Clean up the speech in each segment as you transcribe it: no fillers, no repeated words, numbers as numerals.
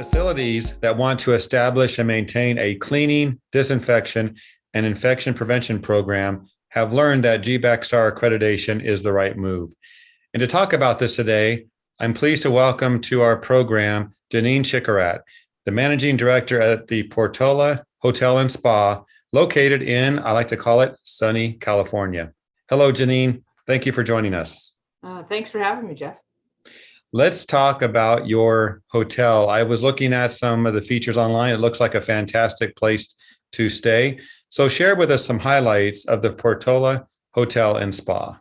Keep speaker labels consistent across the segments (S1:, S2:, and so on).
S1: Facilities that want to establish and maintain a cleaning, disinfection, and infection prevention program have learned that GBAC STAR accreditation is the right move. And to talk about this today, I'm pleased to welcome to our program Janine Chicourrat, the Managing Director at the Portola Hotel and Spa, located in, I like to call it, sunny California. Hello, Janine. Thank you for joining us.
S2: Thanks for having me, Jeff.
S1: Let's talk about your hotel. I was looking at some of the features online. It looks like a fantastic place to stay. So share with us some highlights of the Portola Hotel and Spa.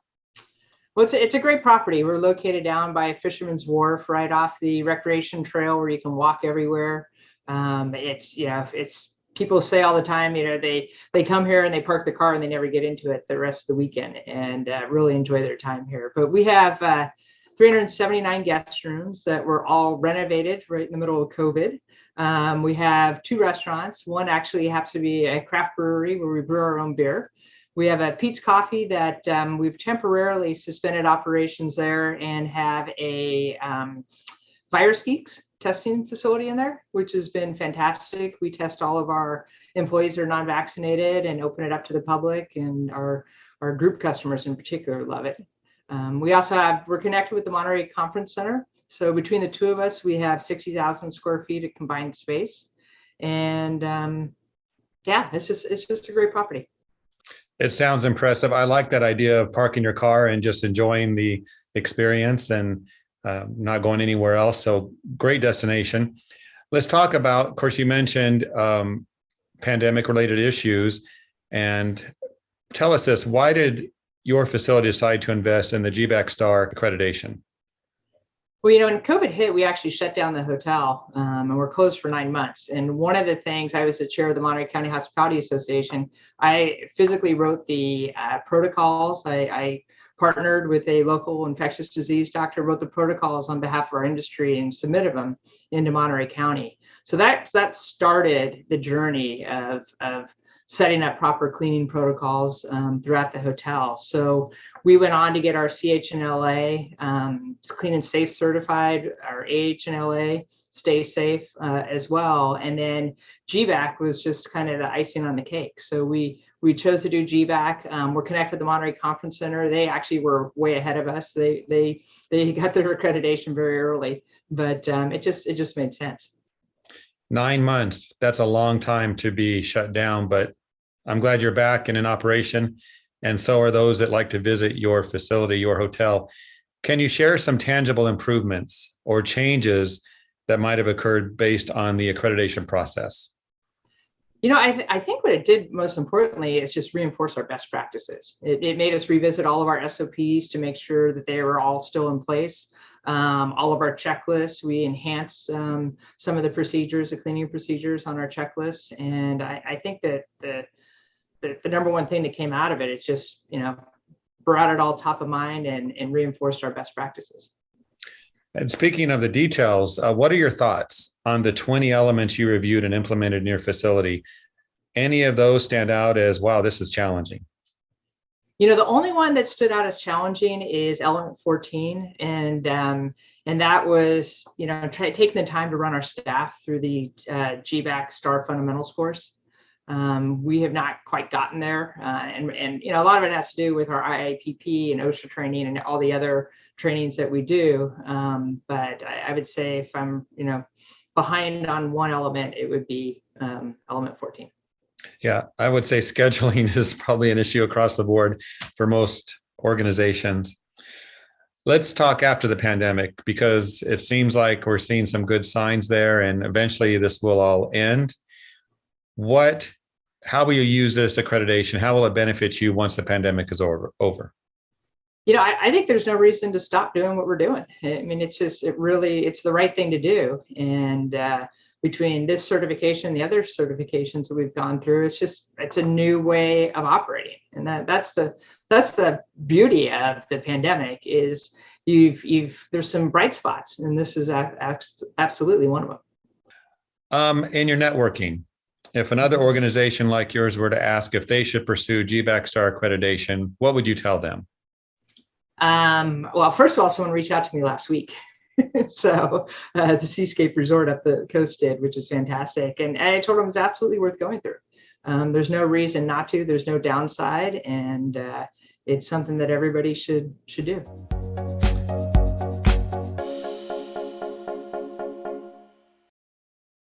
S2: Well, it's a great property. We're located down by Fisherman's Wharf, right off the recreation trail where you can walk everywhere. It's people say all the time, they come here and they park the car and they never get into it the rest of the weekend and really enjoy their time here. But we have 379 guest rooms that were all renovated right in the middle of COVID. We have 2 restaurants. One actually happens to be a craft brewery where we brew our own beer. We have a Pete's Coffee that we've temporarily suspended operations there and have a virus geeks testing facility in there, which has been fantastic. We test all of our employees that are non-vaccinated and open it up to the public, and our group customers in particular love it. We're connected with the Monterey Conference Center. So between the two of us, we have 60,000 square feet of combined space. And it's just a great property.
S1: It sounds impressive. I like that idea of parking your car and just enjoying the experience and not going anywhere else. So great destination. Let's talk about, of course, you mentioned pandemic related issues, and tell us this, why did your facility decide to invest in the GBAC STAR accreditation?
S2: Well, when COVID hit, we actually shut down the hotel and we're closed for 9 months. And one of the things, I was the chair of the Monterey County Hospitality Association. I physically wrote the protocols. I partnered with a local infectious disease doctor, wrote the protocols on behalf of our industry and submitted them into Monterey County. So that started the journey of setting up proper cleaning protocols throughout the hotel. So we went on to get our CHNLA, Clean and Safe certified, our AHNLA, Stay Safe as well. And then GBAC was just kind of the icing on the cake. So we chose to do GBAC. We're connected with the Monterey Conference Center. They actually were way ahead of us. They got their accreditation very early, but it just made sense.
S1: 9 months, that's a long time to be shut down, but I'm glad you're back and in operation. And so are those that like to visit your facility, your hotel. Can you share some tangible improvements or changes that might have occurred based on the accreditation process?
S2: I think what it did most importantly is just reinforce our best practices. It made us revisit all of our SOPs to make sure that they were all still in place. All of our checklists, we enhanced some of the procedures, the cleaning procedures on our checklists. And I think that the number one thing that came out of it, it's just, brought it all top of mind and reinforced our best practices.
S1: And speaking of the details, what are your thoughts on the 20 elements you reviewed and implemented in your facility? Any of those stand out as, wow, this is challenging?
S2: The only one that stood out as challenging is element 14. And that was, taking the time to run our staff through the GBAC STAR Fundamentals course. We have not quite gotten there. And a lot of it has to do with our IAPP and OSHA training and all the other trainings that we do. But I would say if I'm, behind on one element, it would be element 14.
S1: Yeah, I would say scheduling is probably an issue across the board for most organizations. Let's talk after the pandemic, because it seems like we're seeing some good signs there and eventually this will all end. How will you use this accreditation? How will it benefit you once the pandemic is over?
S2: I think there's no reason to stop doing what we're doing. I mean, it's the right thing to do. And between this certification and the other certifications that we've gone through, it's a new way of operating. And that's the beauty of the pandemic is there's some bright spots, and this is absolutely one of them.
S1: In your networking, if another organization like yours were to ask if they should pursue GBAC STAR accreditation, what would you tell them?
S2: Well, first of all, someone reached out to me last week So the Seascape Resort up the coast did, which is fantastic. And I told them it's absolutely worth going through. There's no reason not to. There's no downside, and it's something that everybody should do.